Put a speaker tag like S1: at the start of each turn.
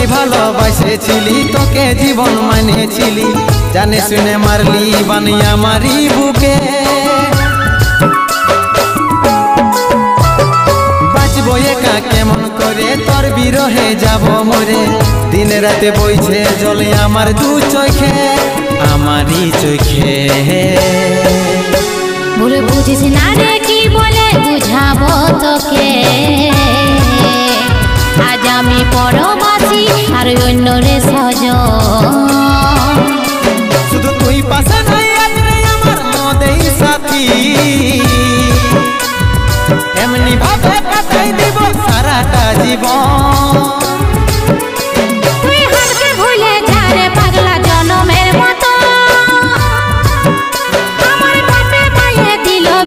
S1: ভালোবাসেছিলি তোকে জীবন মানেছিলি জানে শুনে মারলি বানিয়া মারি বুকে বাঁচবো একা কেমন করে তোর বিরহে যাব মরে দিন রাতে বইছে জলে আমার দু চোখে আমারই চোখে
S2: ভুল বুঝিস না রে কি বলে বুঝাবো তোকে আজ আমি পরবাসী আর অন্য রে সজন
S1: শুধু তুই পাশে নাই আজ রে আমার মদেই সাথী এমনি ভাবে কাটাই দিব সারাটা জীবন